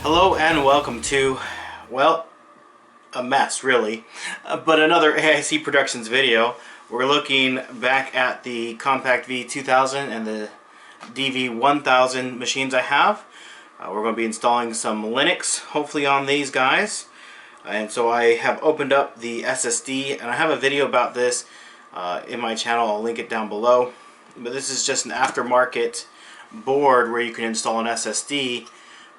Hello and welcome to, well, a mess really, but another AIC Productions video. We're looking back at the Compact V2000 and the DV1000 machines I have. We're going to be installing some Linux, hopefully on these guys. And so I have opened up the SSD, and I have a video about this in my channel. I'll link it down below. But this is just an aftermarket board where you can install an SSD,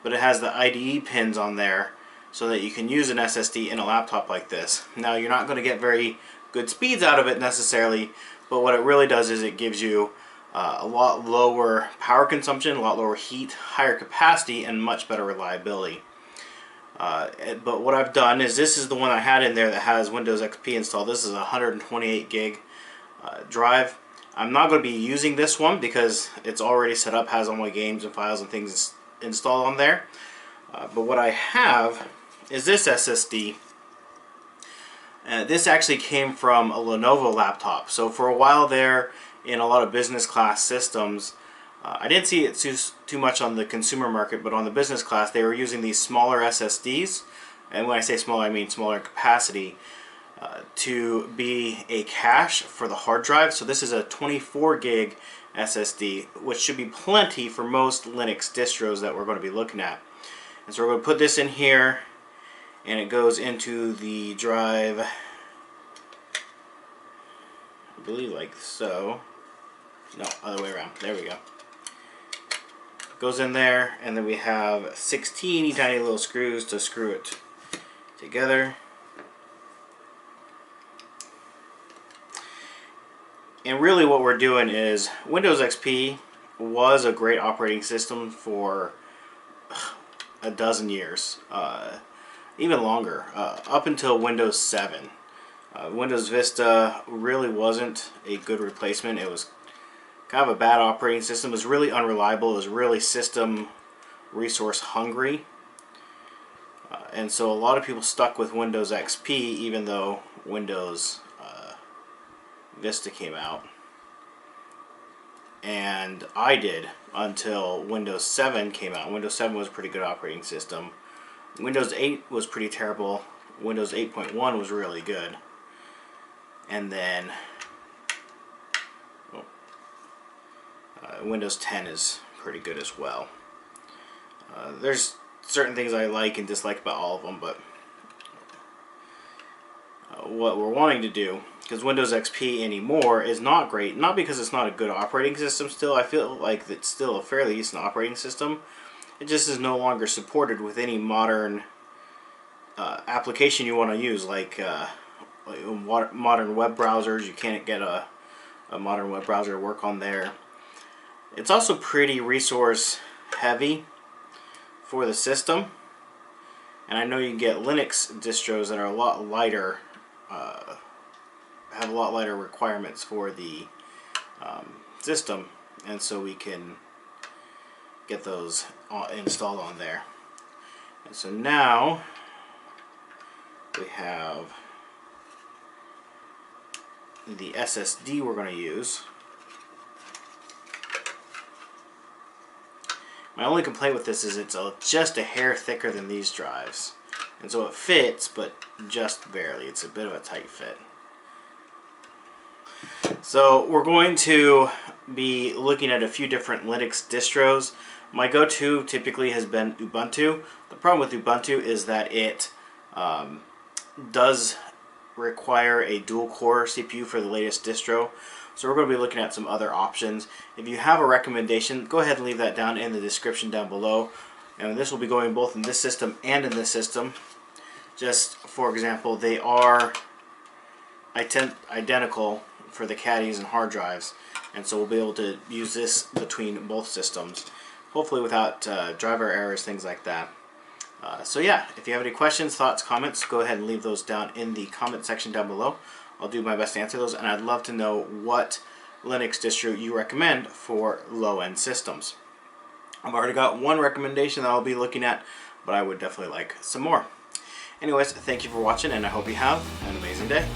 but it has the IDE pins on there so that you can use an SSD in a laptop like this. Now, you're not going to get very good speeds out of it necessarily, but what it really does is it gives you a lot lower power consumption, a lot lower heat, higher capacity, and much better reliability. But what I've done is, this is the one I had in there that has Windows XP installed. This is a 128 gig drive. I'm not going to be using this one because it's already set up, has all my games and files and things installed on there. But what I have is this SSD. This actually came from a Lenovo laptop. So for a while there, in a lot of business class systems, I didn't see it too much on the consumer market, but on the business class they were using these smaller SSDs, and when I say smaller I mean smaller in capacity, to be a cache for the hard drive. So this is a 24 gig SSD, which should be plenty for most Linux distros that we're going to be looking at. And so we're going to put this in here, and it goes into the drive, I believe like so. No, other way around. There we go. Goes in there, and then we have 16 tiny little screws to screw it together. And really what we're doing is, Windows XP was a great operating system for a dozen years, even longer, up until Windows 7. Windows Vista really wasn't a good replacement. It was kind of a bad operating system. It was really unreliable. It was really system resource hungry. And so a lot of people stuck with Windows XP even though Windows Vista came out. And I did until Windows 7 came out. Windows 7 was a pretty good operating system. Windows 8 was pretty terrible. Windows 8.1 was really good. And then Windows 10 is pretty good as well. There's certain things I like and dislike about all of them, but what we're wanting to do, because Windows XP anymore is not great, not because it's not a good operating system still. I feel like it's still a fairly decent operating system. It just is no longer supported with any modern application you want to use, like modern web browsers. You can't get a modern web browser to work on there. It's also pretty resource heavy for the system, and I know you can get Linux distros that are a lot lighter, have a lot lighter requirements for the system, and so we can get those installed on there. And so now we have the SSD we're going to use. My only complaint with this is it's just a hair thicker than these drives. And so it fits, but just barely. It's a bit of a tight fit. So we're going to be looking at a few different Linux distros. My go-to typically has been Ubuntu. The problem with Ubuntu is that it does require a dual-core CPU for the latest distro. So we're going to be looking at some other options. If you have a recommendation, go ahead and leave that down in the description down below. And this will be going both in this system and in this system. Just for example, they are identical for the caddies and hard drives, and so we'll be able to use this between both systems, hopefully without driver errors, things like that. So yeah, if you have any questions, thoughts, comments, go ahead and leave those down in the comment section down below. I'll do my best to answer those, and I'd love to know what Linux distro you recommend for low-end systems. I've already got one recommendation that I'll be looking at, but I would definitely like some more. Anyways, thank you for watching, and I hope you have an amazing day.